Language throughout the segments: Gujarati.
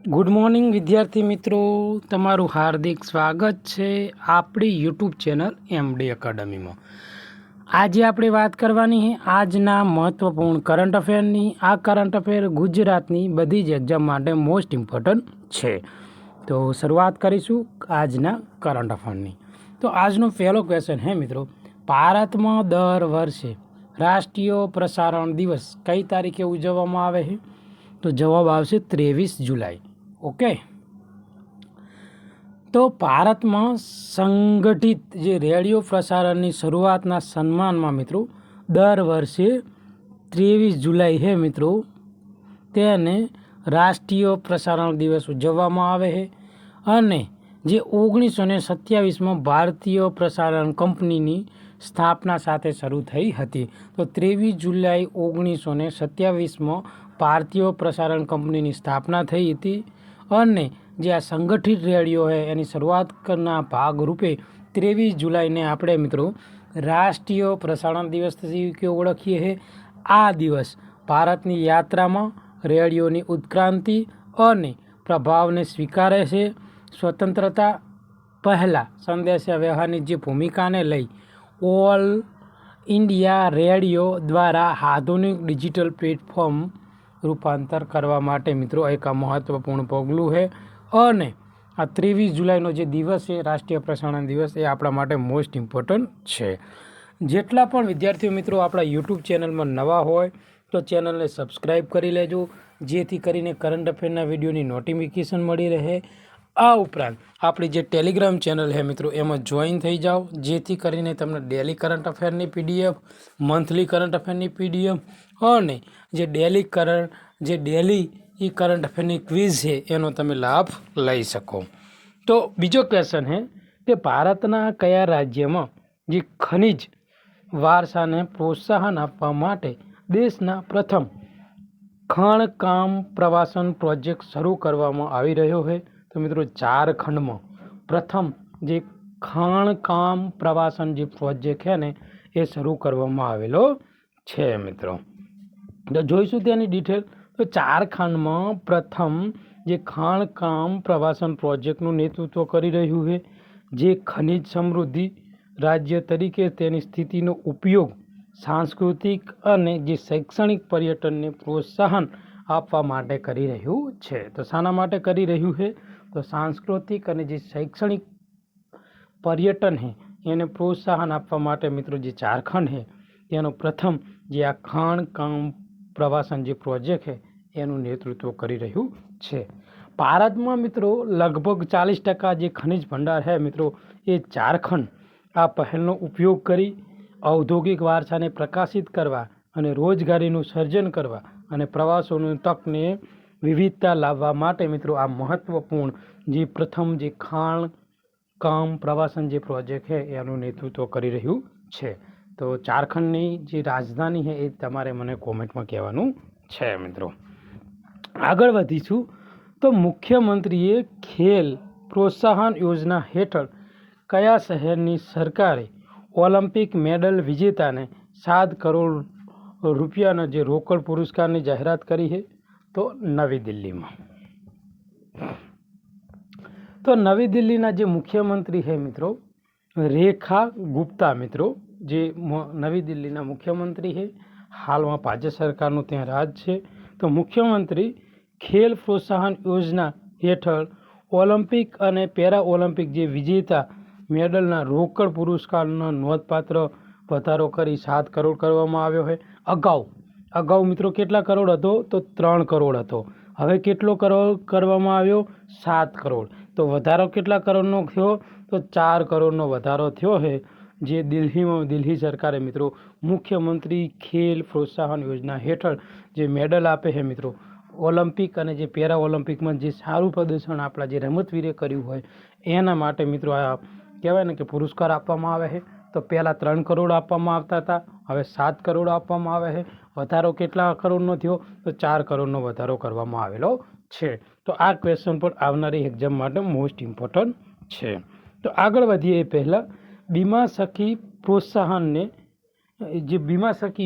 ગુડ મોર્નિંગ વિદ્યાર્થી મિત્રો, તમારું હાર્દિક સ્વાગત છે આપણી યુટ્યુબ ચેનલ એમડી એકેડમીમાં। આજે આપણે વાત કરવાની છે આજના મહત્વપૂર્ણ કરંટ અફેરની। આ કરંટ અફેર ગુજરાતની બધી જ એક્ઝામ માટે મોસ્ટ ઇમ્પોર્ટન્ટ છે। તો શરૂઆત કરીશું આજના કરંટ અફેરની। તો આજનો પહેલો ક્વેશ્ચન છે મિત્રો, ભારતમાં દર વર્ષે રાષ્ટ્રીય પ્રસારણ દિવસ કઈ તારીખે ઉજવવામાં આવે છે? તો જવાબ આવશે 23 જુલાઈ। ઓકે, તો ભારતમાં સંગઠિત જે રેડિયો પ્રસારણની શરૂઆતના સન્માનમાં મિત્રો દર વર્ષે 23 જુલાઈ છે મિત્રો, તેને રાષ્ટ્રીય પ્રસારણ દિવસ ઉજવવામાં આવે છે। અને જે 1927માં ભારતીય પ્રસારણ કંપનીની સ્થાપના સાથે શરૂ થઈ હતી। તો 23 જુલાઈ 1927માં ભારતીય પ્રસારણ કંપનીની સ્થાપના થઈ હતી। અને જે આ સંગઠિત રેડિયો છે એની શરૂઆતના ભાગરૂપે 23 જુલાઈને આપણે મિત્રો રાષ્ટ્રીય પ્રસારણ દિવસ તરીકે ઓળખીએ છીએ। આ દિવસ ભારતની યાત્રામાં રેડિયોની ઉત્ક્રાંતિ અને પ્રભાવને સ્વીકારે છે। સ્વતંત્રતા પહેલાં સંદેશા વ્યવહારની જે ભૂમિકાને લઈ ઓલ ઇન્ડિયા રેડિયો દ્વારા આધુનિક ડિજિટલ પ્લેટફોર્મ રૂપાંતર કરવા માટે મિત્રો એક આ મહત્વપૂર્ણ પગલું છે। અને આ 23 જુલાઈનો જે દિવસ છે રાષ્ટ્રીય પ્રસારણ દિવસ, એ આપણા માટે મોસ્ટ ઇમ્પોર્ટન્ટ છે। જેટલા પણ વિદ્યાર્થીઓ મિત્રો આપણા યુટ્યુબ ચેનલમાં નવા હોય તો ચેનલને સબસ્ક્રાઈબ કરી લેજો, જેથી કરીને કરંટ અફેરના વિડીયોની નોટિફિકેશન મળી રહે। આ ઉપરાંત આપણી જે ટેલિગ્રામ ચેનલ છે મિત્રો એમાં જોઈન થઈ જાઓ, જેથી કરીને તમને ડેલી કરંટ અફેરની પીડીએફ, મંથલી કરંટ અફેરની પીડીએફ અને જે ડેલી કરંટ અફેરની ક્વિઝ છે એનો તમે લાભ લઈ શકો। તો બીજો ક્વેશ્ચન છે કે ભારતના કયા રાજ્યમાં જે ખનિજ વારસાને પ્રોત્સાહન આપવા માટે દેશના પ્રથમ ખાણકામ પ્રવાસન પ્રોજેક્ટ શરૂ કરવામાં આવી રહ્યો છે? તો મિત્રો ઝારખંડમાં પ્રથમ જે ખાણકામ પ્રવાસન જે પ્રોજેક્ટ છે ને એ શરૂ કરવામાં આવેલો છે મિત્રો। તો જોઈશું તેની ડિટેલ। તો ઝારખંડમાં પ્રથમ જે ખાણકામ પ્રવાસન પ્રોજેક્ટનું નેતૃત્વ કરી રહ્યું છે, જે ખનિજ સમૃદ્ધિ રાજ્ય તરીકે તેની સ્થિતિનો ઉપયોગ સાંસ્કૃતિક અને જે શૈક્ષણિક પર્યટનને પ્રોત્સાહન આપવા માટે કરી રહ્યું છે। તો શાના માટે કરી રહ્યું છે? તો સાંસ્કૃતિક અને જે શૈક્ષણિક પર્યટન છે એને પ્રોત્સાહન આપવા માટે મિત્રો જે ઝારખંડ છે તેનો પ્રથમ જે આ ખાણકામ પ્રવાસન જે પ્રોજેક્ટ છે એનું નેતૃત્વ કરી રહ્યું છે। ભારતમાં મિત્રો લગભગ 40% જે ખનિજ ભંડાર છે મિત્રો એ ઝારખંડ આ પહેલનો ઉપયોગ કરી ઔદ્યોગિક વારસાને પ્રકાશિત કરવા અને રોજગારીનું સર્જન કરવા અને પ્રવાસોની તકને વિવિધતા લાવવા માટે મિત્રો આ મહત્વપૂર્ણ જે પ્રથમ જે ખાણકામ પ્રવાસન જે પ્રોજેક્ટ છે એનું નેતૃત્વ કરી રહ્યું છે। તો ઝારખંડની જે રાજધાની છે એ તમારે મને કોમેન્ટમાં કહેવાનું છે મિત્રો। આગળ વધીશું તો મુખ્યમંત્રીએ ખેલ પ્રોત્સાહન યોજના હેઠળ કયા શહેરની સરકારે ઓલિમ્પિક મેડલ વિજેતાને 7 કરોડ રૂપિયાના જે રોકડ પુરસ્કારની જાહેરાત કરી છે? તો નવી દિલ્હીમાં। તો નવી દિલ્હીના જે મુખ્યમંત્રી છે મિત્રો રેખા ગુપ્તા મિત્રો, જે નવી દિલ્હીના મુખ્યમંત્રી છે, હાલમાં ભાજપ સરકારનું ત્યાં રાજ છે। તો મુખ્યમંત્રી ખેલ પ્રોત્સાહન યોજના હેઠળ ઓલિમ્પિક અને પેરા ઓલિમ્પિક જે વિજેતા મેડલના રોકડ પુરસ્કારનો નોંધપાત્ર વધારો કરી 7 કરોડ કરવામાં આવ્યો છે। અગાઉ મિત્રો કેટલા કરોડ હતો? તો 3 કરોડ હતો। હવે કેટલો કરોડ કરવામાં આવ્યો? 7 કરોડ। તો વધારો કેટલા કરોડનો થયો? તો 4 કરોડનો વધારો થયો છે। જે દિલ્હી સરકારે મિત્રો મુખ્યમંત્રી ખેલ પ્રોત્સાહન યોજના હેઠળ જે મેડલ આપે છે મિત્રો ઓલિમ્પિક અને જે પેરા ઓલિમ્પિકમાં જે સારું પ્રદર્શન આપણા જે રમતવીરે કર્યું હોય એના માટે મિત્રો આ કહેવાય ને કે પુરસ્કાર આપવામાં આવે છે। તો પહેલાં 3 કરોડ આપવામાં આવતા હતા, હવે 7 કરોડ આપવામાં આવે છે। વધારો કેટલા કરોડનો થયો? તો 4 કરોડનો વધારો કરવામાં આવેલો છે। તો આ ક્વેશ્ચન પણ આવનારી એક્ઝામ માટે મોસ્ટ ઇમ્પોર્ટન્ટ છે। તો આગળ વધીએ એ પહેલાં બીમા સખી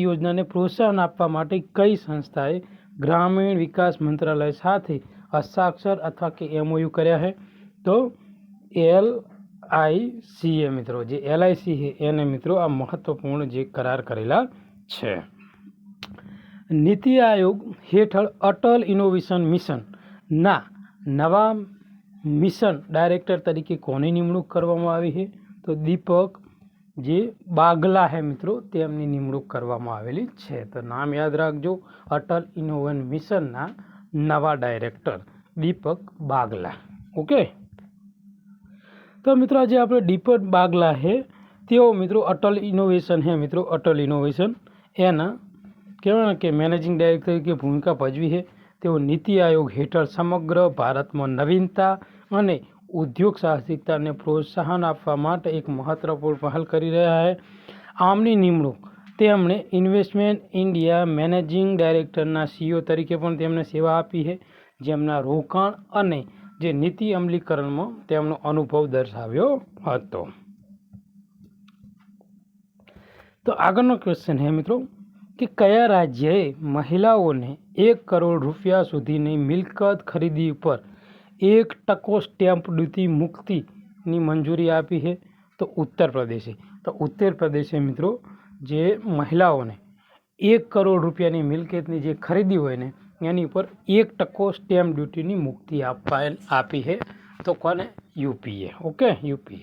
યોજનાને પ્રોત્સાહન આપવા માટે કઈ સંસ્થાએ ગ્રામીણ વિકાસ મંત્રાલય સાથે હસ્તાક્ષર અથવા કે MOU કર્યા છે? તો LIC મિત્રો, જે LIC છે એને મિત્રો આ મહત્વપૂર્ણ જે કરાર કરેલા છે. નીતિ આયોગ હેઠળ અટલ ઇનોવેશન મિશનના નવા મિશન ડાયરેક્ટર તરીકે કોની નિમણૂક કરવામાં આવી છે? તો દીપક જે બાગલા છે મિત્રો, તેમની નિમણૂક કરવામાં આવેલી છે. તો નામ યાદ રાખજો, અટલ ઇનોવેશન મિશનના નવા ડાયરેક્ટર દીપક બાગલા. ઓકે, તો મિત્રો આજે આપણે દીપક બાગલા છે તેઓ મિત્રો અટલ ઇનોવેશન છે મિત્રો, અટલ ઇનોવેશન એના કહેવાય કે મેનેજિંગ ડાયરેક્ટર તરીકે ભૂમિકા ભજવી છે. તેઓ નીતિ આયોગ હેઠળ સમગ્ર ભારતમાં નવીનતા અને ઉદ્યોગ સાહસિકતાને પ્રોત્સાહન આપવા માટે એક મહત્વપૂર્ણ પહેલ કરી રહ્યા છે. આમની નિમણૂક તેમણે ઇન્વેસ્ટમેન્ટ ઇન્ડિયા મેનેજિંગ ડાયરેક્ટરના CEO તરીકે પણ તેમને સેવા આપી છે, જેમના રોકાણ અને જે નીતિ અમલીકરણમાં તેમનો અનુભવ દર્શાવ્યો હતો. તો આગળનો ક્વેશ્ચન છે મિત્રો કે કયા રાજ્યએ મહિલાઓને 1 કરોડ રૂપિયા સુધીની મિલકત ખરીદી પર 1% સ્ટેમ્પ ડ્યુટી મુક્તિની મંજૂરી આપી છે? તો ઉત્તર પ્રદેશે. તો ઉત્તર પ્રદેશે મિત્રો જે મહિલાઓને 1 કરોડ રૂપિયાની મિલકતની જે ખરીદી હોય ને એની ઉપર 1% સ્ટેમ્પ ડ્યુટીની મુક્તિ આપી છે. તો કોને? UPએ. ઓકે, UPએ.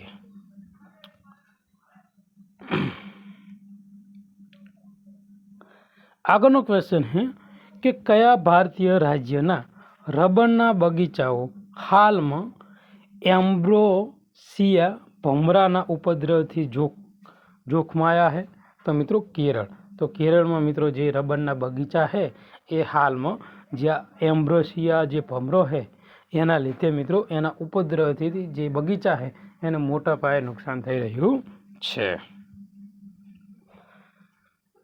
આગળનો ક્વેશ્ચન છે કે કયા ભારતીય રાજ્યના રબરના બગીચાઓ હાલમાં એમ્બ્રોસિયા ભમરાના ઉપદ્રવથી જોખમાયા છે? તો મિત્રો કેરળ. તો કેરળમાં મિત્રો જે રબરના બગીચા છે એ હાલમાં જ્યાં એમ્બ્રોસિયા જે ભમરો છે એના લીધે મિત્રો એના ઉપદ્રવથી જે બગીચા છે એને મોટા પાયે નુકસાન થઈ રહ્યું છે.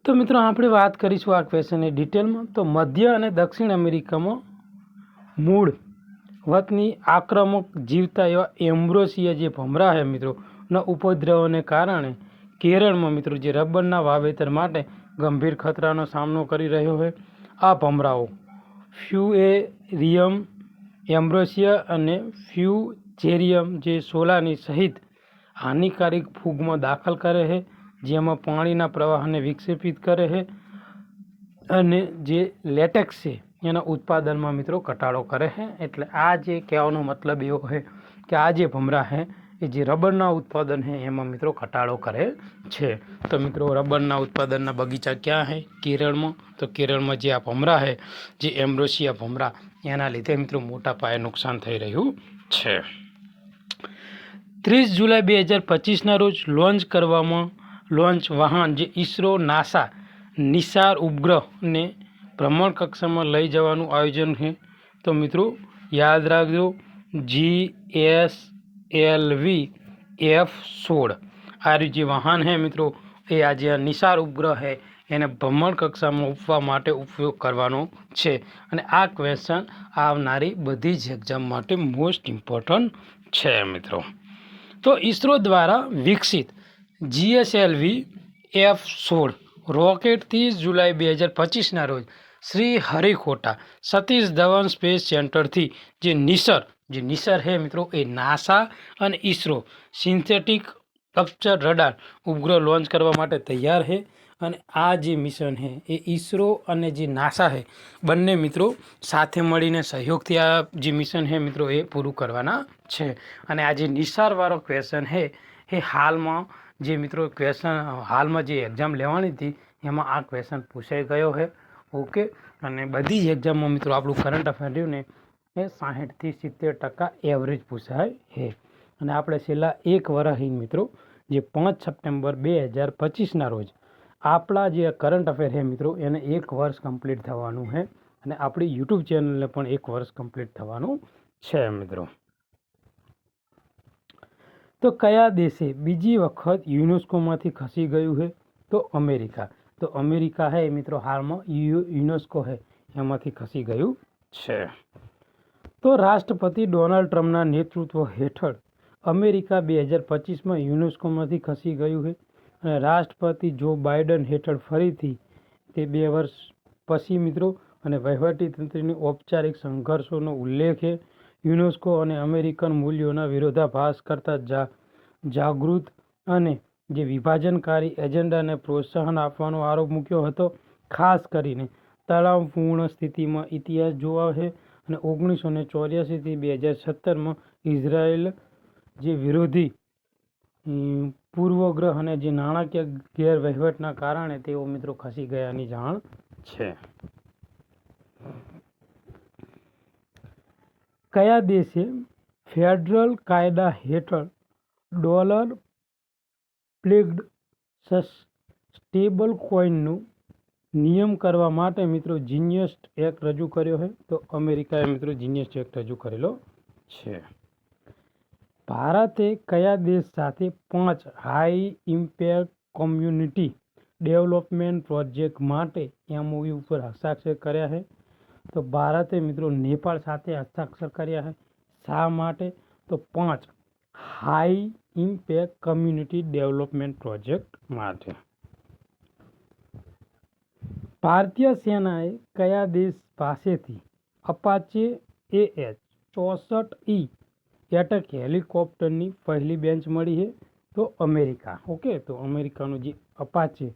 તો મિત્રો આપણે વાત કરીશું આ ક્વેશ્ચનની ડિટેલમાં. તો મધ્ય અને દક્ષિણ અમેરિકામાં મૂળ વતની આક્રમક જીવતા એવા એમ્બ્રોસિયા જે ભમરા છે મિત્રો ના ઉપદ્રવોને કારણે કેરળમાં મિત્રો જે રબરના વાવેતર માટે ગંભીર ખતરાનો સામનો કરી રહ્યો છે. આ ભમરાઓ ફ્યુએરિયમ એમ્બ્રોસિયા અને ફ્યુચેરિયમ જે સોલાની સહિત હાનિકારક ફૂગમાં દાખલ કરે છે, જેમાં પાણીના પ્રવાહને વિક્ષેપિત કરે છે અને જે લેટેક્સ છે એના ઉત્પાદનમાં મિત્રો ઘટાડો કરે છે. એટલે આ જે કહેવાનો મતલબ એવો છે કે આ જે ભમરા છે એ જે રબરના ઉત્પાદન છે એમાં મિત્રો ઘટાડો કરે છે. તો મિત્રો રબરના ઉત્પાદનના બગીચા ક્યાં છે? કેરળમાં. તો કેરળમાં જે આ ભમરા છે જે એમ્બ્રોસિયા ભમરા એના લીધે મિત્રો મોટા પાયે નુકસાન થઈ રહ્યું છે. 30 જુલાઈ 2025ના રોજ લોન્ચ વાહન જે ISRO નાસા નિસાર ઉપગ્રહને ભ્રમણ કક્ષામાં લઈ જવાનું આયોજન છે. તો મિત્રો યાદ રાખજો, GSLV F-16 આ જે વાહન છે મિત્રો એ આજે નિસાર ઉપગ્રહ છે એને ભ્રમણ કક્ષામાં ઉપવા માટે ઉપયોગ કરવાનો છે. અને આ ક્વેશ્ચન આવનારી બધી જ એક્ઝામ માટે મોસ્ટ ઇમ્પોર્ટન્ટ છે મિત્રો. તો ISRO દ્વારા વિકસિત GSLV F-16 રોકેટ 30 જુલાઈ 2025ના રોજ શ્રી હરિકોટા સતીશ ધવન સ્પેસ સેન્ટરથી જે નિસર છે મિત્રો એ નાસા અને ISRO સિન્થેટિક અપચર રડાર ઉપગ્રહ લોન્ચ કરવા માટે તૈયાર છે. અને આ જે મિશન છે એ ISRO અને જે નાસા છે બંને મિત્રો સાથે મળીને સહયોગથી આ જે મિશન છે મિત્રો એ પૂરું કરવાના છે. અને આ જે નિસારવાળો ક્વેશ્ચન છે એ હાલમાં જે મિત્રો હાલમાં જે એક્ઝામ લેવાની હતી એમાં આ ક્વેશ્ચન પૂછાઈ ગયો છે. ઓકે, અને બધી જ એક્ઝામમાં મિત્રો આપણું કરંટ અફેર રહ્યું ને એ 60થી 70% એવરેજ પૂછાય છે. અને આપણે છેલ્લા 1 વર્ષથી મિત્રો જે 5 સપ્ટેમ્બર 2025ના રોજ આપણા જે કરંટ અફેર છે મિત્રો એને 1 વર્ષ કમ્પ્લીટ થવાનું છે. અને આપણી યુટ્યુબ ચેનલને પણ 1 વર્ષ કમ્પ્લીટ થવાનું છે મિત્રો. તો કયા દેશે બીજી વખત યુનેસ્કોમાંથી ખસી ગયું છે? તો અમેરિકા. તો અમેરિકા છે મિત્રો હાલમાં યુનેસ્કો છે એમાંથી ખસી ગયું છે. તો રાષ્ટ્રપતિ ડોનાલ્ડ ટ્રમ્પના નેતૃત્વ હેઠળ અમેરિકા 2025માં યુનેસ્કોમાંથી ખસી ગયું છે. અને રાષ્ટ્રપતિ જો બાઇડન હેઠળ ફરીથી તે 2 વર્ષ પછી મિત્રો અને વહીવટીતંત્રની ઔપચારિક સંઘર્ષોનો ઉલ્લેખ છે. યુનેસ્કો અને અમેરિકન મૂલ્યોના વિરોધાભાસ કરતા જાગૃત અને જે વિભાજનકારી એજન્ડાને પ્રોત્સાહન આપવાનો આરોપ મૂક્યો હતો. ખાસ કરીને તણાવપૂર્ણ સ્થિતિમાં ઇતિહાસ જોવા છે અને 1984 થી 2017 ઇઝરાયેલ જે વિરોધી પૂર્વગ્રહ અને જે નાણાકીય ગેરવહીવટના કારણે તેઓ મિત્રો ખસી ગયાની જાણ છે. કયા દેશે ફેડરલ કાયદા હેઠળ ડોલર પ્લેગ્ડ સ્ટેબલ કોઇનનું નિયમ કરવા માટે મિત્રો જીનિયસ એક્ટ રજૂ કર્યો છે? તો અમેરિકાએ મિત્રો જીનિયસ એક્ટ રજૂ કરેલો છે. ભારતે કયા દેશ સાથે 5 high impact community development project માટે MOU ઉપર હસ્તાક્ષર કર્યા છે? તો ભારતે મિત્રો નેપાળ સાથે હસ્તાક્ષર કર્યા છે. શા માટે? તો 5 high impact community development project માટે. ભારતીય સેનાએ કયા દેશ પાસેથી અપાચે AH-64E એટેક હેલિકોપ્ટરની પહેલી બેન્ચ મળી છે? તો અમેરિકા. ઓકે, તો અમેરિકાનું જે અપાચે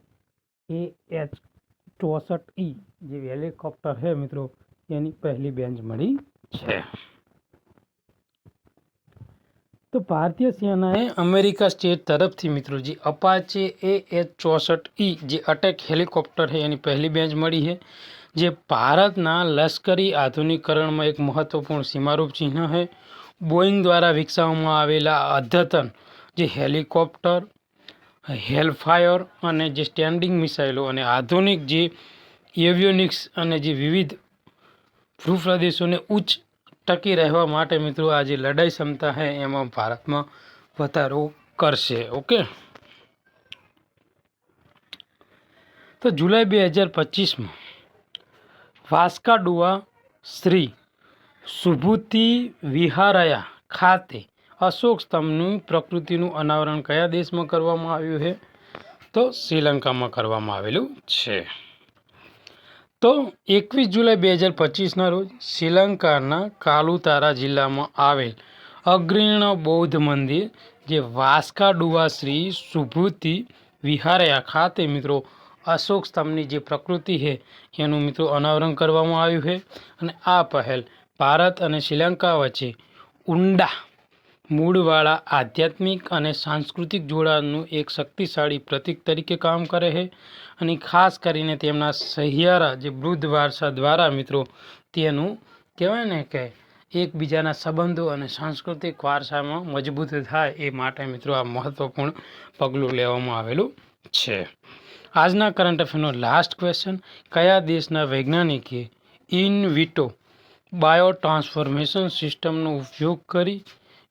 AH-64E જે હેલિકોપ્ટર છે મિત્રો એની પહેલી બેન્ચ મળી છે. તો ભારતીય સેનાએ અમેરિકા સ્ટેટ તરફથી મિત્રો જે અપાચે AH-64E જે અટેક હેલિકોપ્ટર છે એની પહેલી બેન્ચ મળી છે, જે ભારતના લશ્કરી આધુનિકરણમાં એક મહત્વપૂર્ણ સીમારૂપ ચિહ્ન છે. બોઈંગ દ્વારા વિકસાવવામાં આવેલા અદ્યતન જે હેલિકોપ્ટર, હેલફાયર અને જે સ્ટેન્ડિંગ મિસાઇલો અને આધુનિક જે એવિયોનિક્સ અને જે વિવિધ ભૂપ્રદેશોને ઉચ્ચ ટકી રહેવા માટે મિત્રો આ જે લડાઈ ક્ષમતા છે એમાં ભારતમાં વધારો કરશે. ઓકે, તો જુલાઈ 2025માં વાસ્કાડુઆ શ્રી સુભૂતિ વિહારયા ખાતે અશોક સ્તંભની પ્રકૃતિનું અનાવરણ કયા દેશમાં કરવામાં આવ્યું છે? તો શ્રીલંકામાં કરવામાં આવેલું છે. તો 21 જુલાઈ 2025ના રોજ શ્રીલંકાના કાલુતારા જિલ્લામાં આવેલ અગ્રણી બૌદ્ધ મંદિર જે વાસ્કાડુઆ શ્રી સુભૂતિ વિહારયા ખાતે મિત્રો અશોક સ્તંભની જે પ્રકૃતિ છે એનું મિત્રો અનાવરણ કરવામાં આવ્યું છે. અને આ પહેલ ભારત અને શ્રીલંકા વચ્ચે ઊંડા મૂળવાળા આધ્યાત્મિક અને સાંસ્કૃતિક જોડાણનું એક શક્તિશાળી પ્રતીક તરીકે કામ કરે છે. અને ખાસ કરીને તેમના સહિયારા જે બૌદ્ધ વારસા દ્વારા મિત્રો તેનું કહેવાય ને કે એકબીજાના સંબંધો અને સાંસ્કૃતિક વારસામાં મજબૂત થાય એ માટે મિત્રો આ મહત્વપૂર્ણ પગલું લેવામાં આવેલું છે. આજના કરંટ અફેરનો લાસ્ટ ક્વેશ્ચન: કયા દેશના વૈજ્ઞાનિકે ઇન વિટો બાયો ટ્રાન્સફોર્મેશન સિસ્ટમનો ઉપયોગ કરી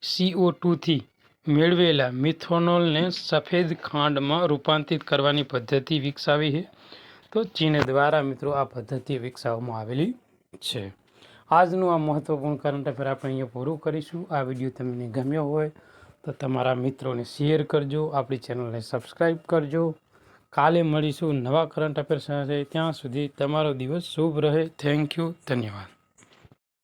CO2થી મેળવેલા મિથેનોલને સફેદ ખાંડમાં રૂપાંતરિત કરવાની પદ્ધતિ વિકસાવી છે? તો ચીન દ્વારા મિત્રો આ પદ્ધતિ વિકસાવવામાં આવેલી છે. આજનું આ મહત્વપૂર્ણ કરંટ અફેર આપણે અહીંયા પૂરું કરીશું. આ વિડીયો તમને ગમ્યો હોય તો તમારા મિત્રોને શેર કરજો, આપણી ચેનલને સબસ્ક્રાઈબ કરજો. કાલે મળીશું નવા કરંટ અફેર સાથે. ત્યાં સુધી તમારો દિવસ શુભ રહે. થેન્ક યુ, ધન્યવાદ.